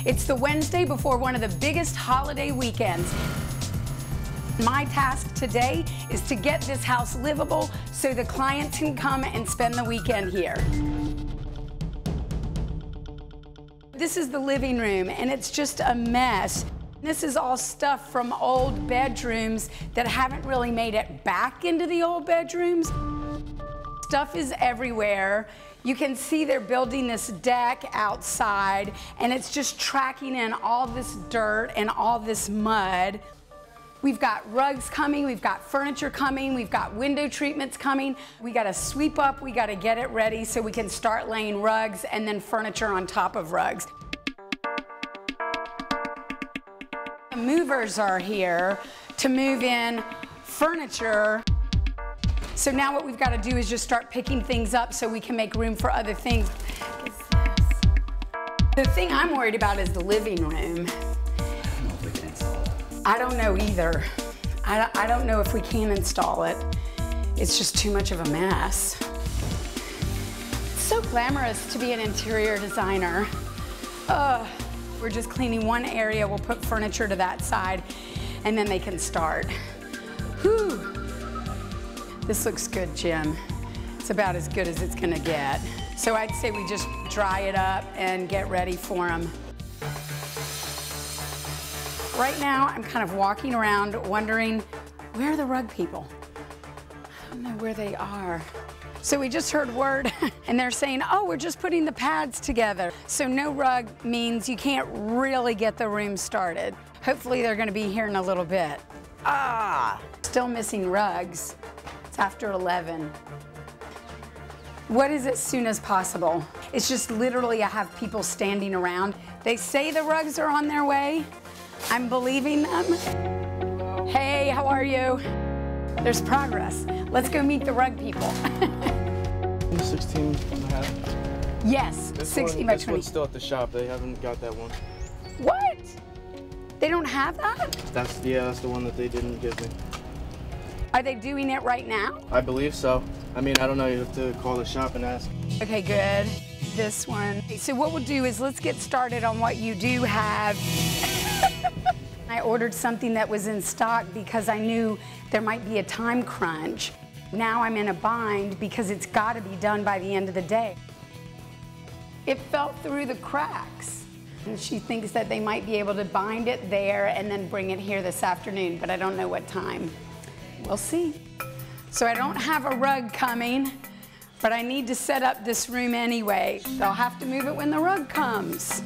It's the Wednesday before one of the biggest holiday weekends. My task today is to get this house livable so the clients can come and spend the weekend here. This is the living room, and it's just a mess. This is all stuff from old bedrooms that haven't really made it back into the old bedrooms. Stuff is everywhere. You can see they're building this deck outside, and it's just tracking in all this dirt and all this mud. We've got rugs coming, we've got furniture coming, we've got window treatments coming. We gotta sweep up, we gotta get it ready so we can start laying rugs and then furniture on top of rugs. The movers are here to move in furniture. So now what we've got to do is just start picking things up so we can make room for other things. The thing I'm worried about is the living room. I don't know either. I don't know if we can install it. It's just too much of a mess. It's so glamorous to be an interior designer. We're just cleaning one area. We'll put furniture to that side, and then they can start. Whew. This looks good, Jim. It's about as good as it's gonna get. So I'd say we just dry it up and get ready for them. Right now, I'm kind of walking around wondering, where are the rug people? I don't know where they are. So we just heard word, and they're saying, oh, we're just putting the pads together. So no rug means you can't really get the room started. Hopefully they're gonna be here in a little bit. Still missing rugs. It's after 11. What is as soon as possible? It's just literally I have people standing around. They say the rugs are on their way. I'm believing them. Hey, how are you? There's progress. Let's go meet the rug people. 16 and a half. Yes, 16 by 20. This one's still at the shop. They haven't got that one. What? They don't have that? That's the one that they didn't give me. Are they doing it right now? I believe so. I mean, I don't know. You have to call the shop and ask. Okay, good. This one. So what we'll do is let's get started on what you do have. I ordered something that was in stock because I knew there might be a time crunch. Now I'm in a bind because it's got to be done by the end of the day. It fell through the cracks. And she thinks that they might be able to bind it there and then bring it here this afternoon, but I don't know what time. We'll see. So I don't have a rug coming, but I need to set up this room anyway. So I'll have to move it when the rug comes.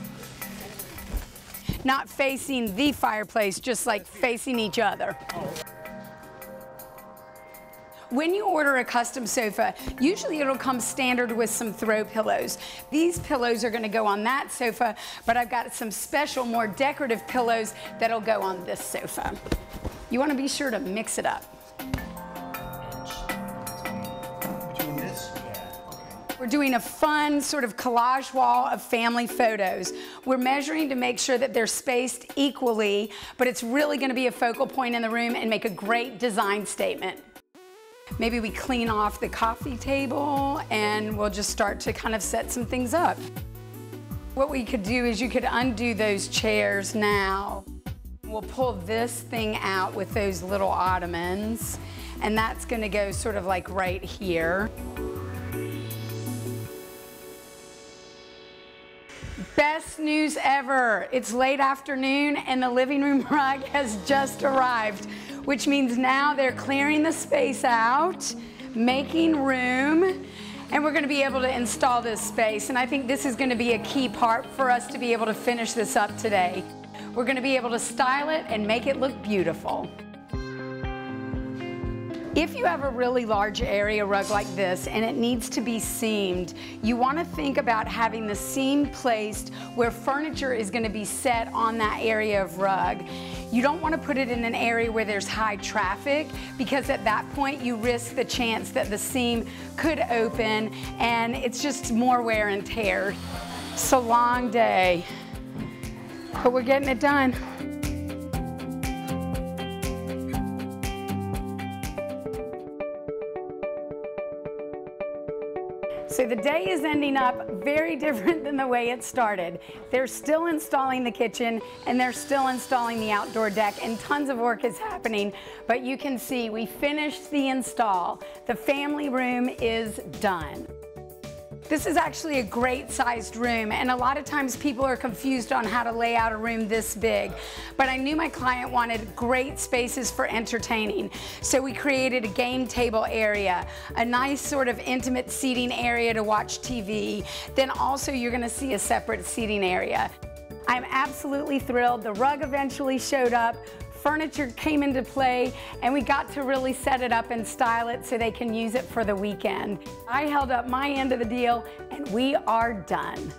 Not facing the fireplace, just like facing each other. When you order a custom sofa, usually it'll come standard with some throw pillows. These pillows are gonna go on that sofa, but I've got some special, more decorative pillows that'll go on this sofa. You wanna be sure to mix it up. We're doing a fun sort of collage wall of family photos. We're measuring to make sure that they're spaced equally, but it's really gonna be a focal point in the room and make a great design statement. Maybe we clean off the coffee table and we'll just start to kind of set some things up. What we could do is you could undo those chairs now. We'll pull this thing out with those little ottomans, and that's gonna go sort of like right here. Best news ever. It's late afternoon and the living room rug has just arrived, which means now they're clearing the space out, making room, and we're gonna be able to install this space. And I think this is gonna be a key part for us to be able to finish this up today. We're gonna be able to style it and make it look beautiful. If you have a really large area rug like this and it needs to be seamed, you want to think about having the seam placed where furniture is going to be set on that area of rug. You don't want to put it in an area where there's high traffic, because at that point you risk the chance that the seam could open and it's just more wear and tear. It's a long day, but we're getting it done. So the day is ending up very different than the way it started. They're still installing the kitchen and they're still installing the outdoor deck, and tons of work is happening, but you can see we finished the install. The family room is done. This is actually a great sized room, and a lot of times people are confused on how to lay out a room this big. But I knew my client wanted great spaces for entertaining. So we created a game table area, a nice sort of intimate seating area to watch TV. Then also you're gonna see a separate seating area. I'm absolutely thrilled. The rug eventually showed up. Furniture came into play, and we got to really set it up and style it so they can use it for the weekend. I held up my end of the deal, and we are done.